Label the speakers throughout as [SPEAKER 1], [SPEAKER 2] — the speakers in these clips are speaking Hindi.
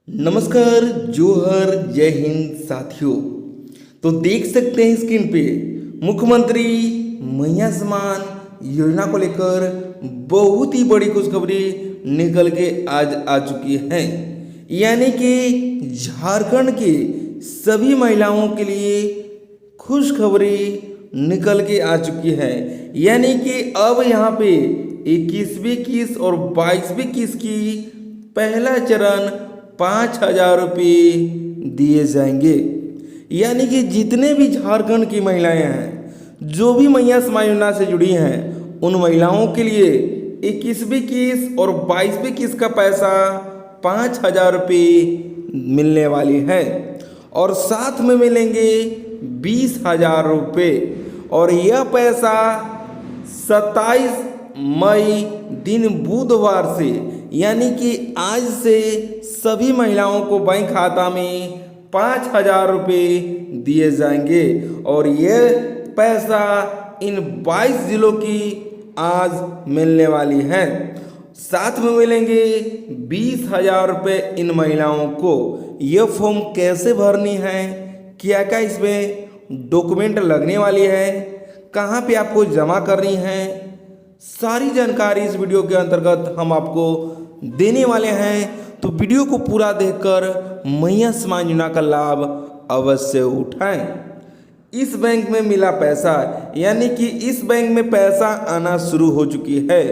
[SPEAKER 1] नमस्कार, जोहर, जय हिंद साथियों। तो देख सकते हैं स्क्रीन पे मुख्यमंत्री मैया सम्मान योजना को लेकर बहुत ही बड़ी खुशखबरी निकल के आज आ चुकी है। यानी कि झारखंड के सभी महिलाओं के लिए खुशखबरी निकल के आ चुकी है। यानी कि अब यहाँ पे 21वीं किस्त और 22वीं किस्त की पहला चरण 5,000 रुपये दिए जाएंगे। यानी कि जितने भी झारखंड की महिलाएं हैं, जो भी मैया सम्मान योजना से जुड़ी हैं, उन महिलाओं के लिए 21वीं किस्त और 22वीं किस्त का पैसा 5,000 रुपये मिलने वाली है और साथ में मिलेंगे 20,000 रुपये। और यह पैसा 27 मई दिन बुधवार से यानी कि आज से सभी महिलाओं को बैंक खाता में 5,000 रुपये दिए जाएंगे। और यह पैसा इन 22 जिलों की आज मिलने वाली है। साथ में मिलेंगे 20,000 रुपये इन महिलाओं को। यह फॉर्म कैसे भरनी है, क्या क्या इसमें डॉक्यूमेंट लगने वाली है, कहाँ पे आपको जमा करनी है, सारी जानकारी इस वीडियो के अंतर्गत हम आपको देने वाले हैं। तो वीडियो को पूरा देखकर मैया सम्मान योजना का लाभ अवश्य उठाएं। इस बैंक में मिला पैसा, यानी कि इस बैंक में पैसा आना शुरू हो चुकी है।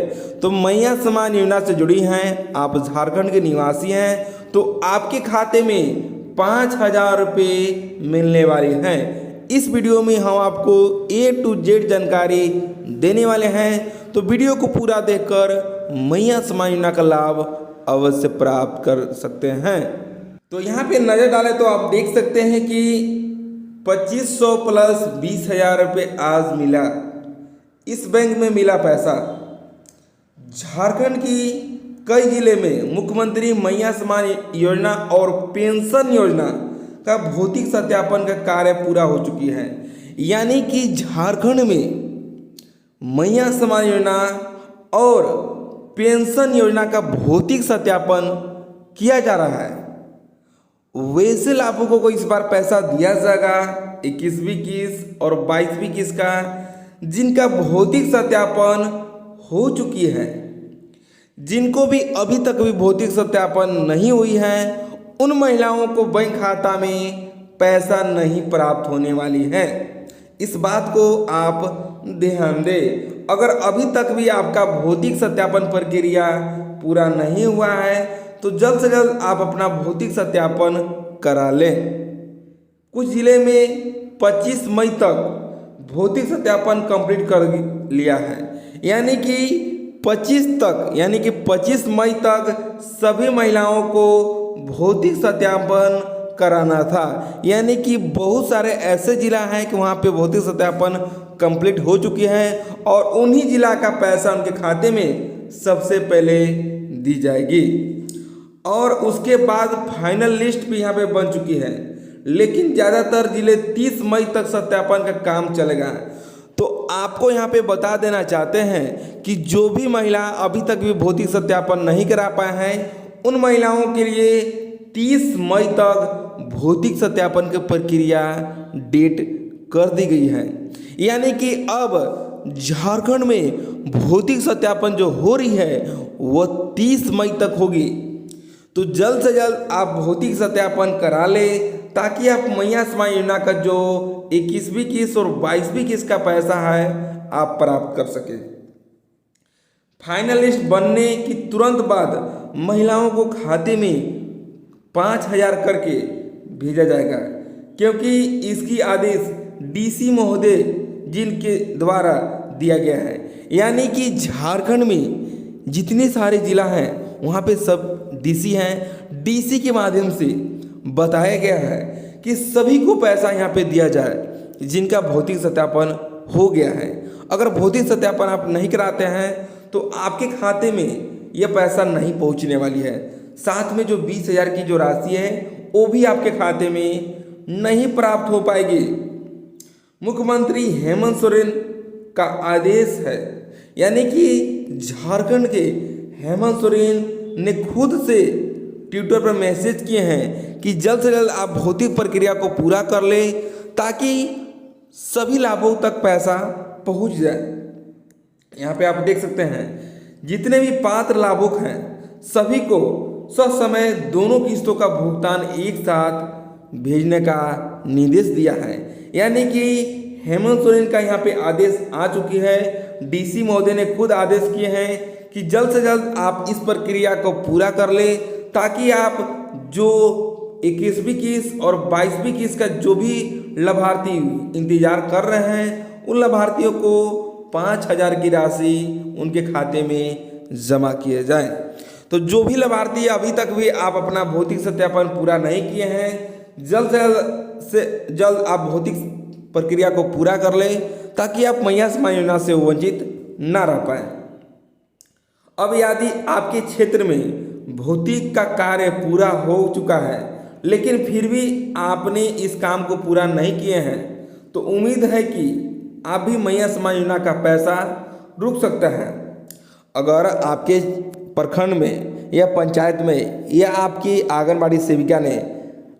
[SPEAKER 1] तो मैया सम्मान योजना से जुड़ी हैं, आप झारखंड के निवासी हैं, तो आपके खाते में 5,000 रुपये मिलने वाली हैं। इस वीडियो में हम आपको A to Z जानकारी देने वाले हैं। तो वीडियो को पूरा देखकर मैया सम्मान योजना का लाभ अवश्य प्राप्त कर सकते हैं। तो यहाँ पे नज़र डालें तो आप देख सकते हैं कि 2500 प्लस 20,000 रुपये आज मिला। इस बैंक में मिला पैसा। झारखंड की कई जिले में मुख्यमंत्री मैया सम्मान योजना और पेंशन योजना का भौतिक सत्यापन का कार्य पूरा हो चुकी है। यानी कि झारखंड में मैया सम्मान योजना और पेंशन योजना का भौतिक सत्यापन किया जा रहा है। वैसे लाभुकों को इस बार पैसा दिया जाएगा 21वीं किस्त और 22वीं किस्त का, जिनका भौतिक सत्यापन हो चुकी है। जिनको भी अभी तक भी भौतिक सत्यापन नहीं हुई है, उन महिलाओं को बैंक खाता में पैसा नहीं प्राप्त होने वाली है। इस बात को आप ध्यान दें। अगर अभी तक भी आपका भौतिक सत्यापन प्रक्रिया पूरा नहीं हुआ है तो जल्द से जल्द आप अपना भौतिक सत्यापन करा लें। कुछ ज़िले में 25 मई तक भौतिक सत्यापन कंप्लीट कर लिया है। यानी कि 25 मई तक सभी महिलाओं को भौतिक सत्यापन कराना था। यानी कि बहुत सारे ऐसे जिला हैं कि वहाँ पे भौतिक सत्यापन कंप्लीट हो चुकी है और उन्हीं जिला का पैसा उनके खाते में सबसे पहले दी जाएगी। और उसके बाद फाइनल लिस्ट भी यहाँ पे बन चुकी है। लेकिन ज़्यादातर जिले 30 मई तक सत्यापन का काम चलेगा। तो आपको यहाँ पे बता देना चाहते हैं कि जो भी महिला अभी तक भी भौतिक सत्यापन नहीं करा पाए हैं, उन महिलाओं के लिए 30 मई तक भौतिक सत्यापन की प्रक्रिया डेट कर दी गई है। यानी कि अब झारखंड में भौतिक सत्यापन जो हो रही है वह 30 मई तक होगी। तो जल्द से जल्द आप भौतिक सत्यापन करा लें ताकि आप मैया सम्मान योजना का जो 21वीं किस्त और 22वीं किस्त का पैसा है आप प्राप्त कर सकें। फाइनल लिस्ट बनने की तुरंत बाद महिलाओं को खाते में 5,000 करके भेजा जाएगा, क्योंकि इसकी आदेश DC महोदय जिनके द्वारा दिया गया है। यानी कि झारखंड में जितने सारे जिला हैं वहाँ पे सब DC हैं। DC के माध्यम से बताया गया है कि सभी को पैसा यहाँ पे दिया जाए जिनका भौतिक सत्यापन हो गया है। अगर भौतिक सत्यापन आप नहीं कराते हैं तो आपके खाते में यह पैसा नहीं पहुँचने वाली है। साथ में जो 20,000 की जो राशि है वो भी आपके खाते में नहीं प्राप्त हो पाएगी। मुख्यमंत्री हेमंत सोरेन का आदेश है। यानी कि झारखंड के हेमंत सोरेन ने खुद से ट्विटर पर मैसेज किए हैं कि जल्द से जल्द आप भौतिक प्रक्रिया को पूरा कर लें ताकि सभी लाभों तक पैसा पहुंच जाए। यहाँ पे आप देख सकते हैं जितने भी पात्र लाभुक हैं सभी को ससमय दोनों किस्तों का भुगतान एक साथ भेजने का निर्देश दिया है। यानी कि हेमंत सोरेन का यहाँ पे आदेश आ चुकी है। डीसी महोदय ने खुद आदेश किए हैं कि जल्द से जल्द आप इस प्रक्रिया को पूरा कर ले ताकि आप जो 21वीं किस्त और 22वीं किस्त का जो भी लाभार्थी इंतजार कर रहे हैं उन लाभार्थियों को 5,000 की राशि उनके खाते में जमा किए जाए। तो जो भी लाभार्थी अभी तक भी आप अपना भौतिक सत्यापन पूरा नहीं किए हैं जल्द से जल्द आप भौतिक प्रक्रिया को पूरा कर लें ताकि आप मैया सम्मान योजना से वंचित ना रह पाए। अब यदि आपके क्षेत्र में भौतिक का कार्य पूरा हो चुका है लेकिन फिर भी आपने इस काम को पूरा नहीं किए हैं तो उम्मीद है कि आप भी मैया सम्मान योजना का पैसा रुक सकता है। अगर आपके प्रखंड में या पंचायत में या आपकी आंगनबाड़ी सेविका ने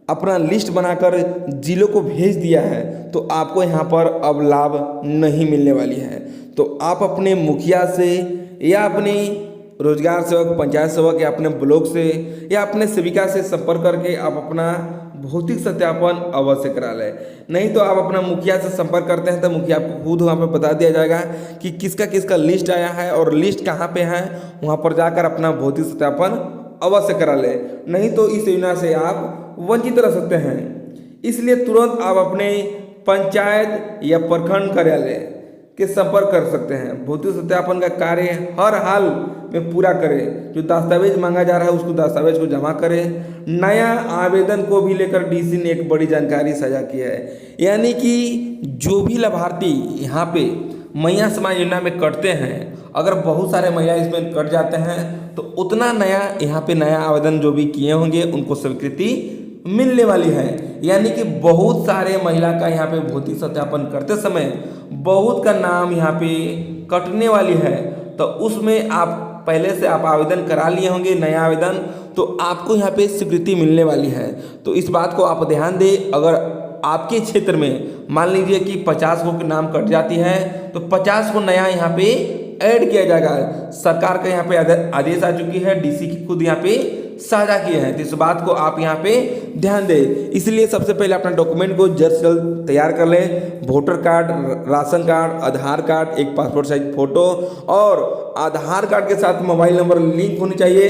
[SPEAKER 1] अपना लिस्ट बनाकर जिलों को भेज दिया है तो आपको यहाँ पर अब लाभ नहीं मिलने वाली है। तो आप अपने मुखिया से या अपनी रोजगार सेवक, पंचायत सेवक या अपने ब्लॉक से या अपने सेविका से संपर्क करके आप अपना भौतिक सत्यापन अवश्य करा लें। नहीं तो आप अपना मुखिया से संपर्क करते हैं तो मुखिया आपको खुद वहाँ पे बता दिया जाएगा कि किसका लिस्ट आया है और लिस्ट कहाँ पे है। वहाँ पर जाकर अपना भौतिक सत्यापन अवश्य करा लें, नहीं तो इस योजना से आप वंचित रह सकते हैं। इसलिए तुरंत आप अपने पंचायत या प्रखंड कार्यालय के संपर्क कर सकते हैं। भौतिक सत्यापन का कार्य हर हाल में पूरा करें। जो दस्तावेज मांगा जा रहा है उसको दस्तावेज को जमा करें। नया आवेदन को भी लेकर डीसी ने एक बड़ी जानकारी साझा की है। यानी कि जो भी लाभार्थी यहाँ पे मैया सम्मान योजना में कटते हैं, अगर बहुत सारे मैया इसमें कट जाते हैं तो उतना नया यहाँ पे नया आवेदन जो भी किए होंगे उनको स्वीकृति मिलने वाली है। यानी कि बहुत सारे महिला का यहाँ पे भौतिक सत्यापन करते समय बहुत का नाम यहाँ पे कटने वाली है। तो उसमें आप पहले से आप आवेदन करा लिए होंगे नया आवेदन, तो आपको यहाँ पे स्वीकृति मिलने वाली है। तो इस बात को आप ध्यान दें। अगर आपके क्षेत्र में मान लीजिए कि 50 को नाम कट जाती है तो 50 को नया यहाँ पे ऐड किया जाएगा। सरकार का यहाँ पे आदेश आ चुकी है, डीसी की खुद यहाँ पे साझा किए हैं। तो इस बात को आप यहाँ पे ध्यान दें। इसलिए सबसे पहले अपना डॉक्यूमेंट को जल्द से जल्द तैयार कर लें। वोटर कार्ड, राशन कार्ड, आधार कार्ड, एक पासपोर्ट साइज फोटो और आधार कार्ड के साथ मोबाइल नंबर लिंक होनी चाहिए।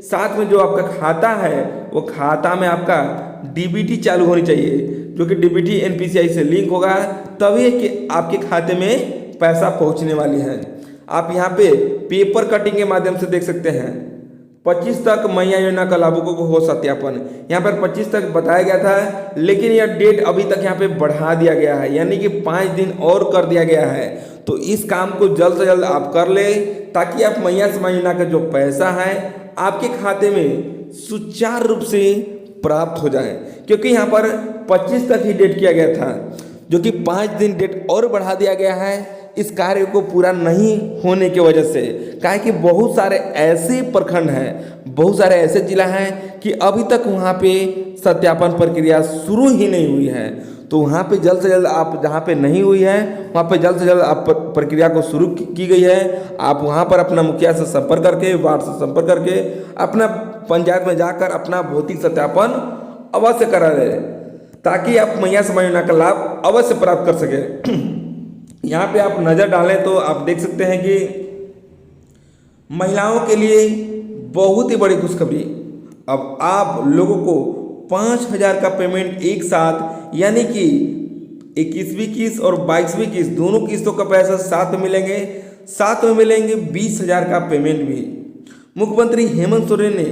[SPEAKER 1] साथ में जो आपका खाता है वो खाता में आपका डीबीटी चालू होनी चाहिए, जो कि डीबीटी एनपीसीआई से लिंक होगा, तभी कि आपके खाते में पैसा पहुँचने वाली है। आप यहाँ पे पेपर कटिंग के माध्यम से देख सकते हैं 25 तक मैया योजना का लाभुकों को हो सत्यापन। यहाँ पर 25 तक बताया गया था लेकिन यह डेट अभी तक यहाँ पे बढ़ा दिया गया है, यानी कि 5 दिन और कर दिया गया है। तो इस काम को जल्द से जल्द आप कर ले ताकि आप मैया सम्मान योजना का जो पैसा है आपके खाते में सुचारू रूप से प्राप्त हो जाए। क्योंकि यहाँ पर 25 तक ही डेट किया गया था, जो कि 5 दिन डेट और बढ़ा दिया गया है इस कार्य को पूरा नहीं होने की वजह से। काहे कि बहुत सारे ऐसे प्रखंड हैं, बहुत सारे ऐसे जिला हैं कि अभी तक वहाँ पे सत्यापन प्रक्रिया शुरू ही नहीं हुई है। तो वहाँ पे जल्द से जल्द आप जहाँ पे नहीं हुई है वहाँ पे जल्द से जल्द आप प्रक्रिया को शुरू की गई है। आप वहाँ पर अपना मुखिया से संपर्क करके, वार्ड से संपर्क करके अपना पंचायत में जाकर अपना भौतिक सत्यापन अवश्य करा लें ताकि आप मैया सम्मान योजना का लाभ अवश्य प्राप्त कर सकें। यहाँ पे आप नज़र डालें तो आप देख सकते हैं कि महिलाओं के लिए बहुत ही बड़ी खुशखबरी। अब आप लोगों को 5,000 का पेमेंट एक साथ, यानी कि 21वीं किस्त और 22वीं किस्त दोनों किस्तों का पैसा साथ में मिलेंगे। साथ में मिलेंगे 20,000 का पेमेंट भी। मुख्यमंत्री हेमंत सोरेन ने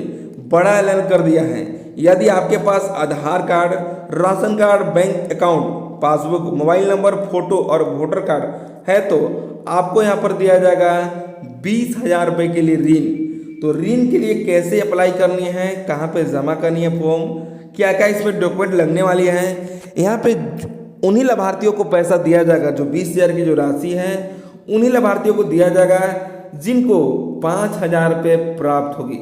[SPEAKER 1] बड़ा ऐलान कर दिया है। यदि आपके पास Aadhaar card, ration card, bank account, passbook, mobile number, photo और वोटर कार्ड है तो आपको यहाँ पर दिया जाएगा 20,000 रुपये के लिए ऋण। तो ऋण के लिए कैसे अप्लाई करनी है, कहाँ पे जमा करनी है फॉर्म, क्या क्या इसमें डॉक्यूमेंट लगने वाली है, यहाँ पे उन्हीं लाभार्थियों को पैसा दिया जाएगा जो 20,000 की जो राशि है उन्हीं लाभार्थियों को दिया जाएगा जिनको 5,000 रुपये प्राप्त होगी।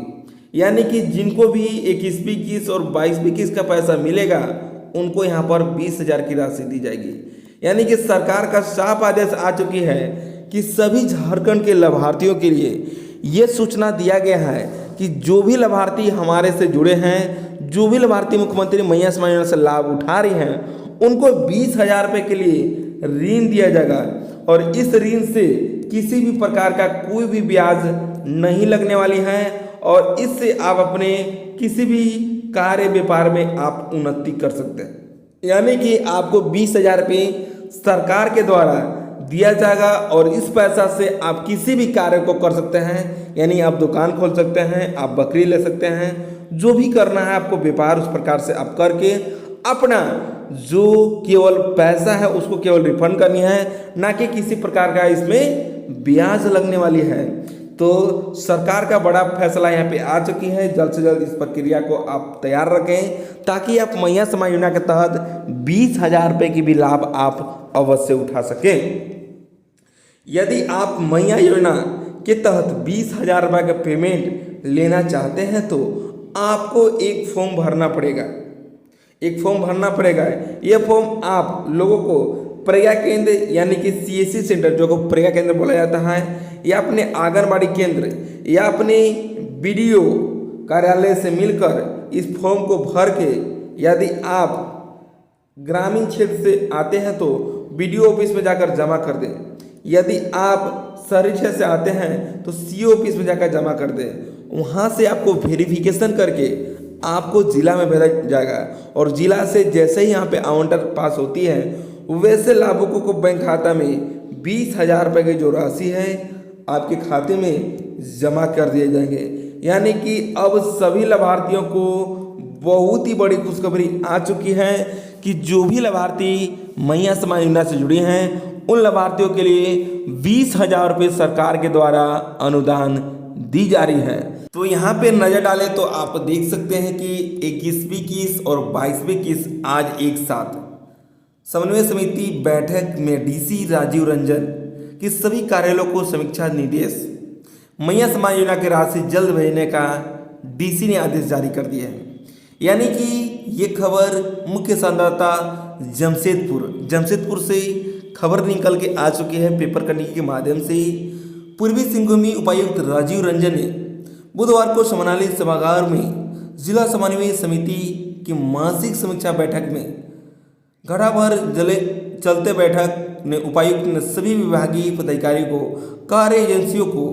[SPEAKER 1] यानी कि जिनको भी 21वीं किस्त और 22वीं किस्त का पैसा मिलेगा उनको यहाँ पर 20,000 की राशि दी जाएगी। यानी कि सरकार का साफ आदेश आ चुकी है कि सभी झारखंड के लाभार्थियों के लिए ये सूचना दिया गया है कि जो भी लाभार्थी हमारे से जुड़े हैं, जो भी लाभार्थी मुख्यमंत्री मैया समाज योजना से लाभ उठा रही हैं, उनको 20,000 रुपये के लिए ऋण दिया जाएगा और इस ऋण से किसी भी प्रकार का कोई भी ब्याज नहीं लगने वाली है और इससे आप अपने किसी भी कार्य व्यापार में आप उन्नति कर सकते हैं। यानी कि आपको 20,000 रुपये सरकार के द्वारा दिया जाएगा और इस पैसा से आप किसी भी कार्य को कर सकते हैं। यानी आप दुकान खोल सकते हैं, आप बकरी ले सकते हैं, जो भी करना है आपको व्यापार उस प्रकार से आप करके अपना जो केवल पैसा है उसको केवल रिफंड करनी है, ना कि किसी प्रकार का इसमें ब्याज लगने वाली है। तो सरकार का बड़ा फैसला यहाँ पे आ चुकी है। जल्द से जल्द इस प्रक्रिया को आप तैयार रखें ताकि आप मैया समाज योजना के तहत 20,000 रुपये की भी लाभ आप अवश्य उठा सकें। यदि आप मैया योजना के तहत 20,000 रुपये का पेमेंट लेना चाहते हैं तो आपको एक फॉर्म भरना पड़ेगा। यह फॉर्म आप लोगों को प्रज्ञा केंद्र यानी कि CSC सेंटर, जो को प्रज्ञा केंद्र बोला जाता है, या अपने आंगनबाड़ी केंद्र या अपने BDO कार्यालय से मिलकर इस फॉर्म को भर के, यदि आप ग्रामीण क्षेत्र से आते हैं तो BDO ऑफिस में जाकर जमा कर दें। यदि आप शहरी क्षेत्र से आते हैं तो CO ऑफिस में जाकर जमा कर दें। वहाँ से आपको वेरिफिकेशन करके आपको जिला में भेजा जाएगा और जिला से जैसे ही यहाँ पे आवंटन पास होती है वैसे लाभुकों को बैंक खाता में 20,000 रुपये की जो राशि है आपके खाते में जमा कर दिए जाएंगे। यानी कि अब सभी लाभार्थियों को बहुत ही बड़ी खुशखबरी आ चुकी है कि जो भी लाभार्थी मैया समाज योजना से जुड़े हैं उन लाभार्थियों के लिए 20,000 रुपये सरकार के द्वारा अनुदान दी जा रही है। तो यहाँ पे नज़र डालें तो आप देख सकते हैं कि 21वीं किस्त और 22वीं किस्त आज एक साथ समन्वय समिति बैठक में DC राजीव रंजन की सभी कार्यालयों को समीक्षा निर्देश मैया समाज योजना की राशि जल्द भेजने का DC ने आदेश जारी कर दिया है। यानी कि ये खबर मुख्य संवाददाता जमशेदपुर से खबर निकल के आ चुकी है पेपर कनिकी के माध्यम से। पूर्वी सिंहभूमी उपायुक्त राजीव रंजन ने बुधवार को समन्वय सभागार में जिला समन्वय समिति की मासिक समीक्षा बैठक में घड़ा भर चलते बैठक ने उपायुक्त ने सभी विभागीय पदाधिकारियों को कार्य एजेंसियों को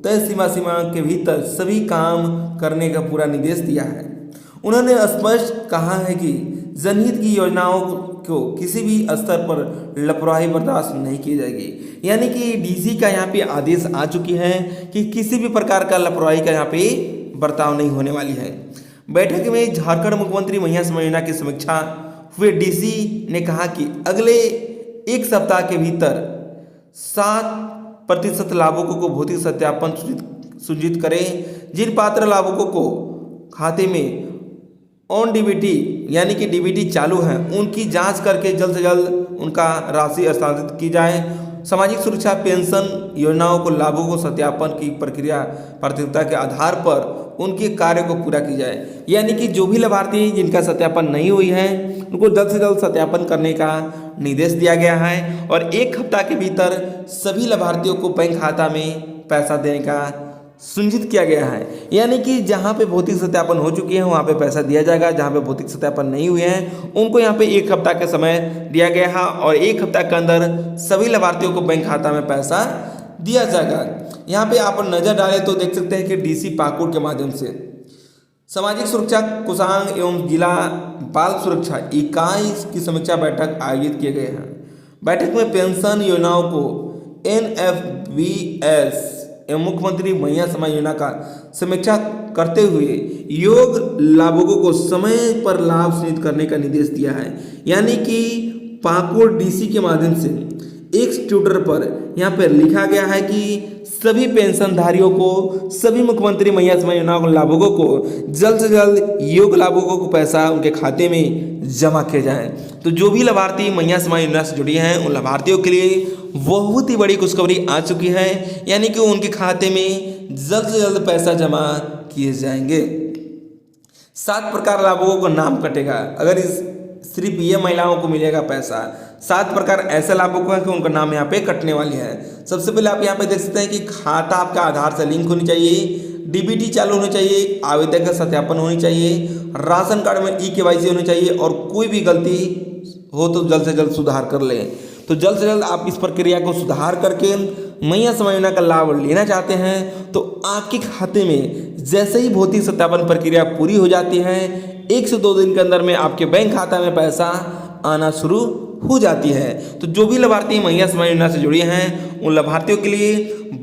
[SPEAKER 1] तय सीमा के भीतर सभी काम करने का पूरा निर्देश दिया है। उन्होंने स्पष्ट कहा है कि जनहित की योजनाओं को किसी भी स्तर पर लापरवाही बर्दाश्त नहीं की जाएगी। यानी कि DC का यहाँ पे आदेश आ चुकी है कि किसी भी प्रकार का लापरवाही का यहाँ पे बर्ताव नहीं होने वाली है। बैठक में झारखंड मुख्यमंत्री मैया समाज योजना की समीक्षा हुए DC ने कहा कि अगले एक सप्ताह के भीतर 7% लाभुकों को भौतिक सत्यापन सुनिश्चित करें। जिन पात्र लाभुकों को खाते में ऑन DBT यानी कि DBT चालू है उनकी जांच करके जल्द से जल्द उनका राशि हस्तांतरित की जाए। सामाजिक सुरक्षा पेंशन योजनाओं को लाभों को सत्यापन की प्रक्रिया प्राथमिकता के आधार पर उनके कार्य को पूरा की जाए। यानी कि जो भी लाभार्थी जिनका सत्यापन नहीं हुई है उनको जल्द से जल्द सत्यापन करने का निर्देश दिया गया है और एक हफ्ता के भीतर सभी लाभार्थियों को बैंक खाता में पैसा देने का सुनिश्चित किया गया है। यानी कि जहां पे भौतिक सत्यापन हो चुकी है वहां पे पैसा दिया जाएगा, जहां पे भौतिक सत्यापन नहीं हुए हैं उनको यहां पे एक हफ्ता का समय दिया गया है और एक हफ्ता के अंदर सभी लाभार्थियों को बैंक खाता में पैसा दिया जाएगा। यहाँ पे आप नज़र डालें तो देख सकते हैं कि DC पाकुड़ के माध्यम से सामाजिक सुरक्षा कोषांग एवं जिला बाल सुरक्षा इकाई की समीक्षा बैठक आयोजित किए गए हैं। बैठक में पेंशन योजनाओं को NFBS एवं मुख्यमंत्री मैया समाज योजना का समीक्षा करते हुए योग लाभुकों को समय पर लाभ सुनिश्चित करने का निर्देश दिया है। यानी कि पाकुड़ DC के माध्यम से एक ट्विटर पर यहाँ पर लिखा गया है कि सभी पेंशनधारियों को, सभी मुख्यमंत्री मैया समाज योजना के लाभुकों को जल्द से जल्द योग लाभुकों को पैसा उनके खाते में जमा किया जाए। तो जो भी लाभार्थी मैया समाज योजना से जुड़ी हैं उन लाभार्थियों के लिए बहुत ही बड़ी खुशखबरी आ चुकी है। यानी कि उनके खाते में जल्द से जल्द पैसा जमा किए जाएंगे। 7 प्रकार लाभुकों का नाम कटेगा। अगर इस सिर्फ ये महिलाओं को मिलेगा पैसा, 7 प्रकार ऐसे लाभुक हैं कि उनका नाम यहाँ पे कटने वाली है। सबसे पहले आप यहाँ पे देख सकते हैं कि खाता आपका आधार से लिंक होनी चाहिए, डीबीटी चालू होनी चाहिए, आवेदक का सत्यापन होनी चाहिए, राशन कार्ड में ई-केवाईसी होनी चाहिए और कोई भी गलती हो तो जल्द से जल्द सुधार कर लें। तो जल्द से जल्द आप इस प्रक्रिया को सुधार करके मैया समाज योजना का लाभ लेना चाहते हैं तो आपके खाते में जैसे ही भौतिक सत्यापन प्रक्रिया पूरी हो जाती है 1 से 2 दिन के अंदर में आपके बैंक खाता में पैसा आना शुरू हो जाती है। तो जो भी लाभार्थी मैया समाज योजना से जुड़े हैं उन लाभार्थियों के लिए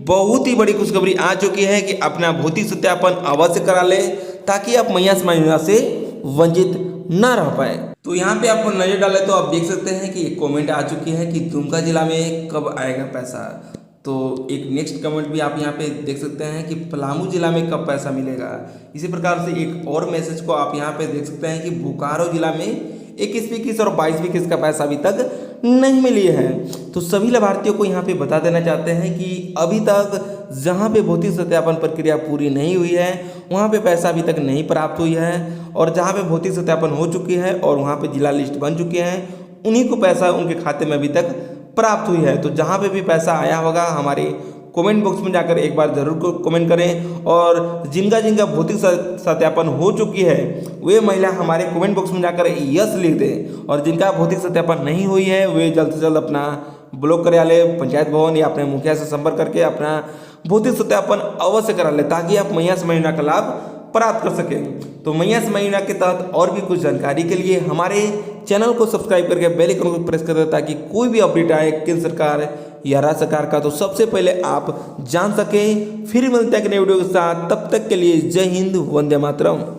[SPEAKER 1] बहुत ही बड़ी खुशखबरी आ चुकी है कि अपना भौतिक सत्यापन अवश्य करा ले ताकि आप मैया समाज योजना से वंचित न रह पाए। तो यहाँ पे आप नजर डाले तो आप देख सकते हैं कि एक कमेंट आ चुकी है कि दुमका जिला में कब आएगा पैसा। तो एक नेक्स्ट कमेंट भी आप यहाँ पे देख सकते हैं कि पलामू जिला में कब पैसा मिलेगा। इसी प्रकार से एक और मैसेज को आप यहाँ पे देख सकते हैं कि बोकारो जिला में 21-21 और 22-21 का पैसा अभी तक नहीं मिली है। तो सभी लाभार्थियों को यहाँ पे बता देना चाहते हैं कि अभी तक जहाँ पे भौतिक सत्यापन प्रक्रिया पूरी नहीं हुई है वहाँ पे पैसा अभी तक नहीं प्राप्त हुई है और जहाँ पे भौतिक सत्यापन हो चुकी है और वहाँ पे जिला लिस्ट बन चुकी है उन्हीं को पैसा उनके खाते में अभी तक प्राप्त हुई है। तो जहाँ पे भी पैसा आया होगा हमारे कमेंट बॉक्स में जाकर एक बार जरूर कमेंट करें और जिनका जिनका भौतिक सत्यापन हो चुकी है वे महिला हमारे कमेंट बॉक्स में जाकर यस लिख दें और जिनका भौतिक सत्यापन नहीं हुई है वे जल्द से जल्द अपना ब्लॉक कार्यालय, पंचायत भवन या अपने मुखिया से संपर्क करके अपना भौतिक सत्यापन अवश्य करा ले ताकि आप मैया समाज योजना का लाभ प्राप्त कर सकें। तो मैया समाज योजना के तहत और भी कुछ जानकारी के लिए हमारे चैनल को सब्सक्राइब करके बेल आइकन को प्रेस कर दें ताकि कोई भी अपडेट आए केंद्र सरकार या राज्य सरकार का तो सबसे पहले आप जान सकें। फिर मिलते हैं एक नए वीडियो के साथ, तब तक के लिए जय हिंद, वंदे मातरम।